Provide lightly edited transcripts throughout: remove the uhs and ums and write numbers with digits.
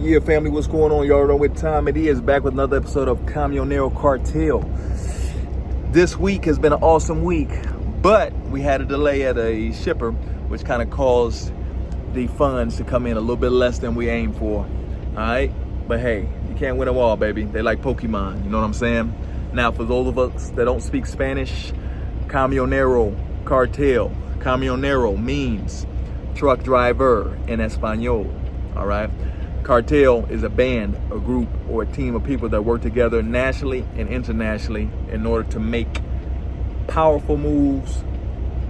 Yeah, family, what's going on? Y'all know what time it is. Back with another episode of Camionero Cartel. This week has been an awesome week, but we had a delay at a shipper, which kind of caused the funds to come in a little bit less than we aimed for. All right, but hey, you can't win them all, baby. They like Pokemon, you know what I'm saying? Now, for those of us that don't speak Spanish, Camionero Cartel. Camionero means truck driver in Espanol. All right. Cartel is a band, a group, or a team of people that work together nationally and internationally in order to make powerful moves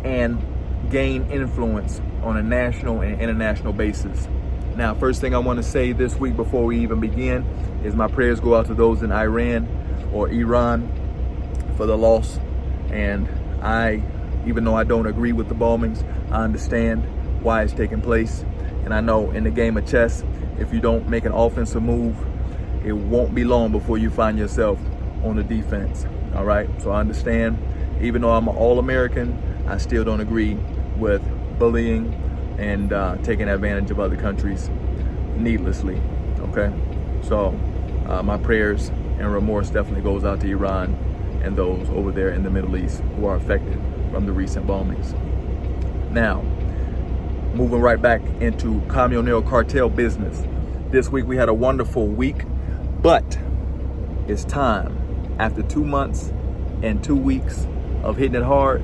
and gain influence on a national and international basis. Now, first thing I want to say this week before we even begin is my prayers go out to those in Iran or Iran for the loss. And even though I don't agree with the bombings, I understand why it's taking place. And I know in the game of chess, if you don't make an offensive move, it won't be long before you find yourself on the defense. All right. So I understand, even though I'm an All-American, I still don't agree with bullying and taking advantage of other countries needlessly. Okay. So my prayers and remorse definitely goes out to Iran and those over there in the Middle East who are affected from the recent bombings. Now, moving right back into Camionero Cartel business. This week we had a wonderful week, but it's time. After 2 months and 2 weeks of hitting it hard,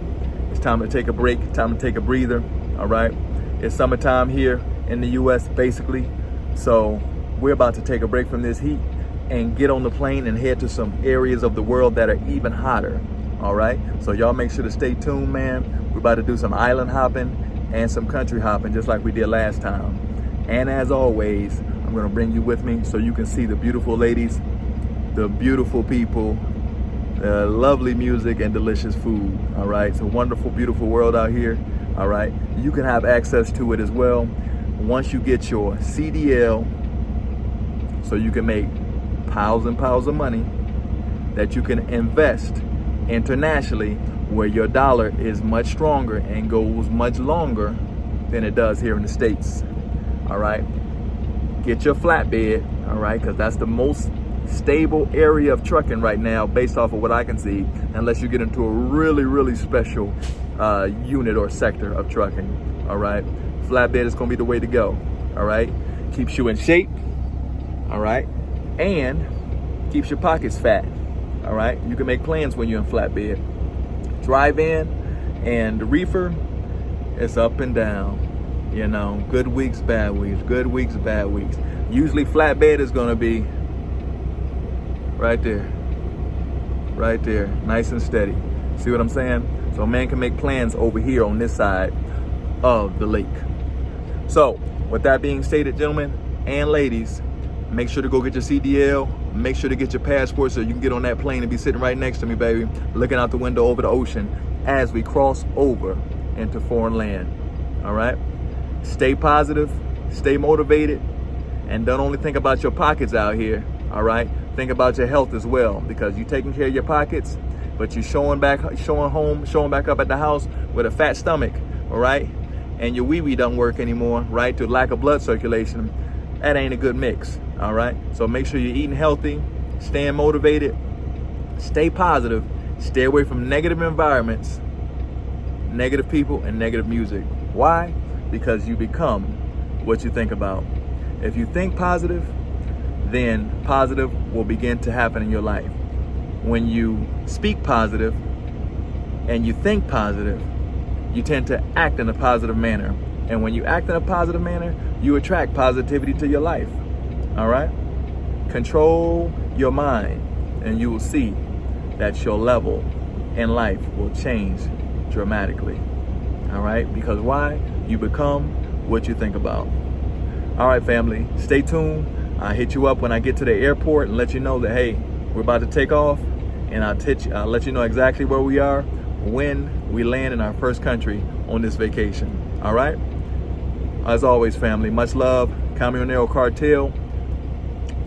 it's time to take a break, time to take a breather, all right? It's summertime here in the U.S. basically, so we're about to take a break from this heat and get on the plane and head to some areas of the world that are even hotter, all right? So y'all make sure to stay tuned, man. We're about to do some island hopping and some country hopping just like we did last time. And as always, I'm gonna bring you with me so you can see the beautiful ladies, the beautiful people, lovely music and delicious food, all right? It's a wonderful, beautiful world out here, all right? You can have access to it as well once you get your CDL, so you can make piles and piles of money that you can invest internationally where your dollar is much stronger and goes much longer than it does here in the States. All right. Get your flatbed, all right, because that's the most stable area of trucking right now based off of what I can see, unless you get into a really, really special unit or sector of trucking. All right. Flatbed is going to be the way to go. All right. Keeps you in shape. All right. And keeps your pockets fat. All right. You can make plans when you're in flatbed. Drive in and the reefer, it's up and down, you know, good weeks, bad weeks, good weeks, bad weeks. Usually flatbed is going to be right there, nice and steady. See what I'm saying? So a man can make plans over here on this side of the lake. So with that being stated, gentlemen and ladies, make sure to go get your CDL. Make sure to get your passport so you can get on that plane and be sitting right next to me, baby, looking out the window over the ocean as we cross over into foreign land. All right? Stay positive, stay motivated, and don't only think about your pockets out here. All right? Think about your health as well, because you're taking care of your pockets, but you're showing back up at the house with a fat stomach. All right? And your wee-wee don't work anymore, right? Due to lack of blood circulation. That ain't a good mix, all right? So make sure you're eating healthy, staying motivated, stay positive, stay away from negative environments, negative people, and negative music. Why? Because you become what you think about. If you think positive, then positive will begin to happen in your life. When you speak positive and you think positive, you tend to act in a positive manner. And when you act in a positive manner, you attract positivity to your life. All right? Control your mind, and you will see that your level in life will change dramatically. All right? Because why? You become what you think about. All right, family, stay tuned. I'll hit you up when I get to the airport and let you know that, hey, we're about to take off. And I'll let you know exactly where we are when we land in our first country on this vacation. All right? As always, family, much love. Camionero Cartel.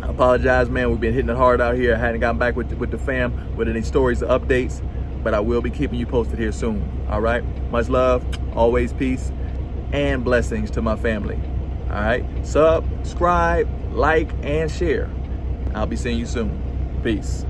I apologize, man. We've been hitting it hard out here. I hadn't gotten back with the fam with any stories or updates, but I will be keeping you posted here soon. All right? Much love. Always peace and blessings to my family. All right? Subscribe, like, and share. I'll be seeing you soon. Peace.